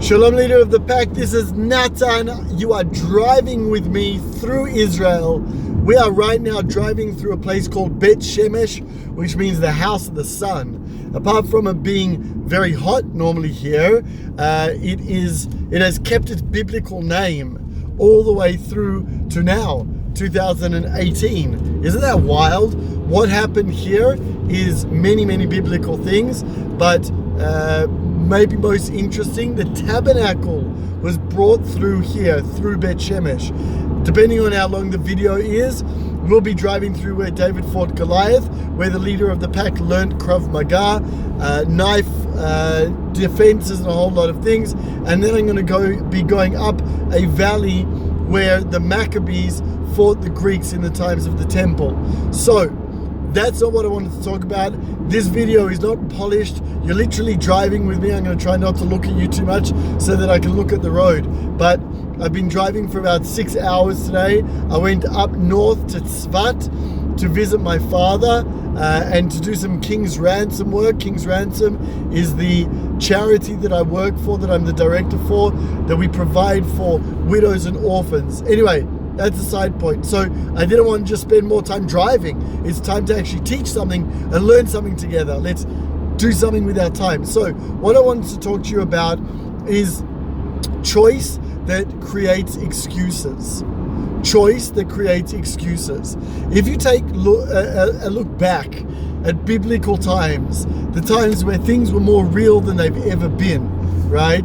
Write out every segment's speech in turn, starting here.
Shalom, leader of the pack. This is Natan. You are driving with me through Israel. We are right now driving through a place called Bet Shemesh, which means the house of the sun. Apart from it being very hot normally here, it has kept its biblical name all the way through to now, 2018. Isn't that wild? What happened here is many biblical things, but maybe most interesting, the tabernacle was brought through here, through Bet Shemesh. Depending on how long the video is, we'll be driving through where David fought Goliath, where the leader of the pack learned Krav Maga, knife defenses and a whole lot of things. And then I'm going to be going up a valley where the Maccabees fought the Greeks in the times of the temple. So that's not what I wanted to talk about. This video is not polished. You're literally driving with me. I'm going to try not to look at you too much so that I can look at the road. But I've been driving for about 6 hours today. I went up north to Tzfat to visit my father and to do some King's Ransom work. King's Ransom is the charity that I work for, that I'm the director for, that we provide for widows and orphans. Anyway, that's a side point. So I didn't want to just spend more time driving. It's time to actually teach something and learn something together. Let's do something with our time. So what I wanted to talk to you about is choice that creates excuses. Choice that creates excuses. If you take a look back at biblical times, the times where things were more real than they've ever been, right?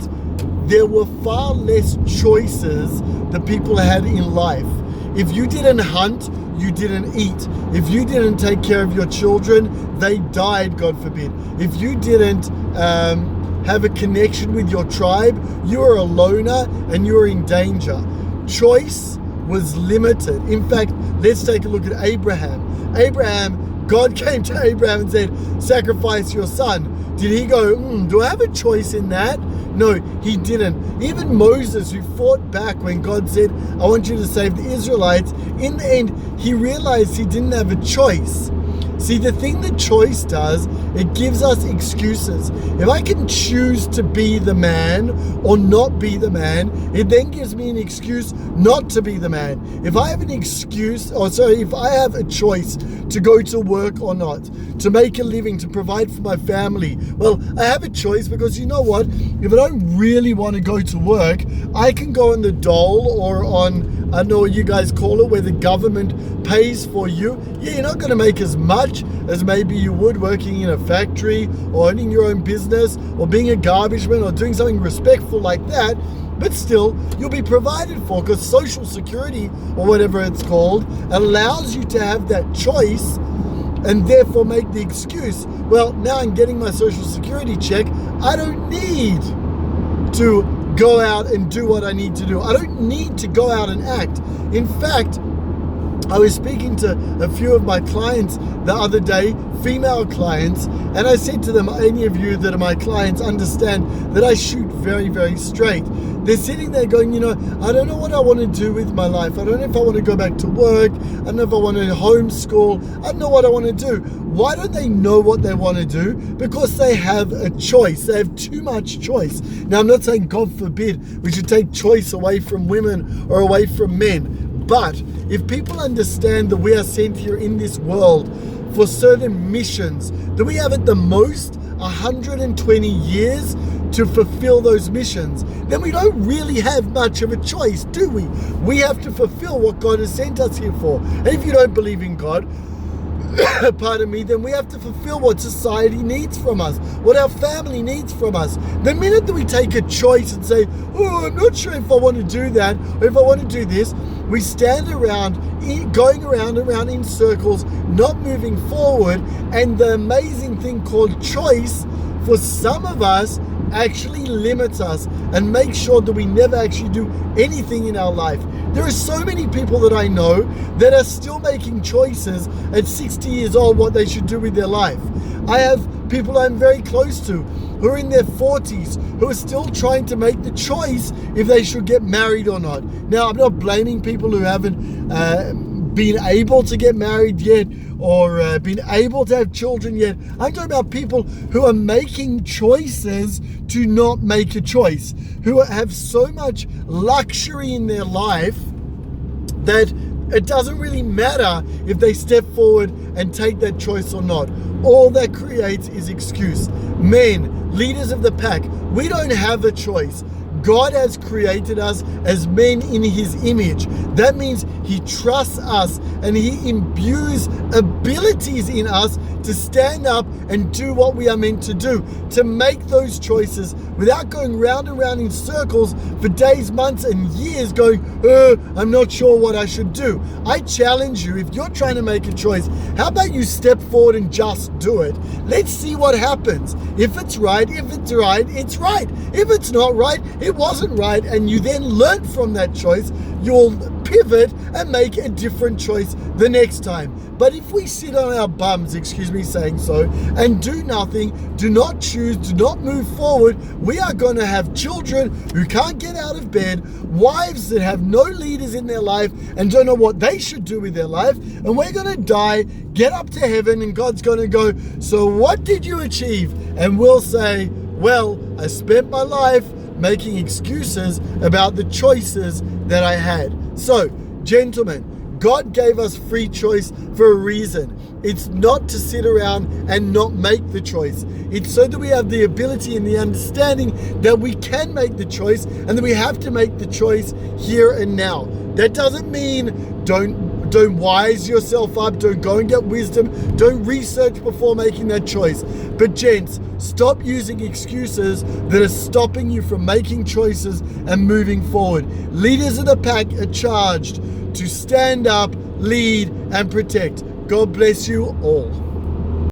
There were far less choices that people had in life. If you didn't hunt, you didn't eat. If you didn't take care of your children, they died, God forbid. If you didn't have a connection with your tribe, you were a loner and you were in danger. Choice was limited. In fact, let's take a look at Abraham. God came to Abraham and said, sacrifice your son. Did he go, do I have a choice in that? No, he didn't. Even Moses, who fought back when God said, I want you to save the Israelites, in the end, he realized he didn't have a choice. See, the thing that choice does, it gives us excuses. If I can choose to be the man or not be the man, it then gives me an excuse not to be the man. If I have if I have a choice to go to work or not, to make a living, to provide for my family, well, I have a choice because you know what? If I don't really want to go to work, I can go on the dole or on, I don't know what you guys call it, where the government pays for you. Yeah, you're not going to make as much as maybe you would working in a factory or owning your own business or being a garbage man or doing something respectful like that. But still, you'll be provided for because Social Security or whatever it's called allows you to have that choice and therefore make the excuse, well, now I'm getting my Social Security check. I don't need to go out and do what I need to do. I don't need to go out and act. In fact, I was speaking to a few of my clients the other day, female clients, and I said to them, any of you that are my clients understand that I shoot very straight. They're sitting there going, I don't know what I want to do with my life. I don't know if I want to go back to work. I don't know if I want to homeschool. I don't know what I want to do. Why don't they know what they want to do? Because they have a choice. They have too much choice. Now, I'm not saying, God forbid, we should take choice away from women or away from men. But if people understand that we are sent here in this world for certain missions, that we have at the most 120 years to fulfill those missions, then we don't really have much of a choice, do we? We have to fulfill what God has sent us here for. And if you don't believe in God, pardon me, then we have to fulfill what society needs from us, what our family needs from us. The minute that we take a choice and say, I'm not sure if I want to do that or if I want to do this, we stand around, going around in circles, not moving forward. And the amazing thing called choice, for some of us, actually limits us and makes sure that we never actually do anything in our life. There are so many people that I know that are still making choices at 60 years old what they should do with their life. I have people I'm very close to who are in their 40s who are still trying to make the choice if they should get married or not. Now, I'm not blaming people who haven't been able to get married yet, or been able to have children yet. I'm talking about people who are making choices to not make a choice, who have so much luxury in their life that it doesn't really matter if they step forward and take that choice or not. All that creates is excuse. Men, leaders of the pack, we don't have a choice. God has created us as men in his image. That means he trusts us and he imbues abilities in us to stand up and do what we are meant to do, to make those choices without going round and round in circles for days, months, and years going, I'm not sure what I should do. I challenge you, if you're trying to make a choice, how about you step forward and just do it? Let's see what happens. If it's right, it's right. If it's not right, it wasn't right, and you then learn from that choice, you'll pivot and make a different choice the next time. But if we sit on our bums, excuse me saying so, and do nothing, do not choose, do not move forward, we are going to have children who can't get out of bed, wives that have no leaders in their life and don't know what they should do with their life, and we're going to die, get up to heaven, and God's going to go, so what did you achieve? And we'll say, well, I spent my life making excuses about the choices that I had. So, gentlemen, God gave us free choice for a reason. It's not to sit around and not make the choice. It's so that we have the ability and the understanding that we can make the choice and that we have to make the choice here and now. That doesn't mean don't wise yourself up, don't go and get wisdom, don't research before making that choice. But gents, stop using excuses that are stopping you from making choices and moving forward. Leaders of the pack are charged to stand up, lead, and protect. God bless you all.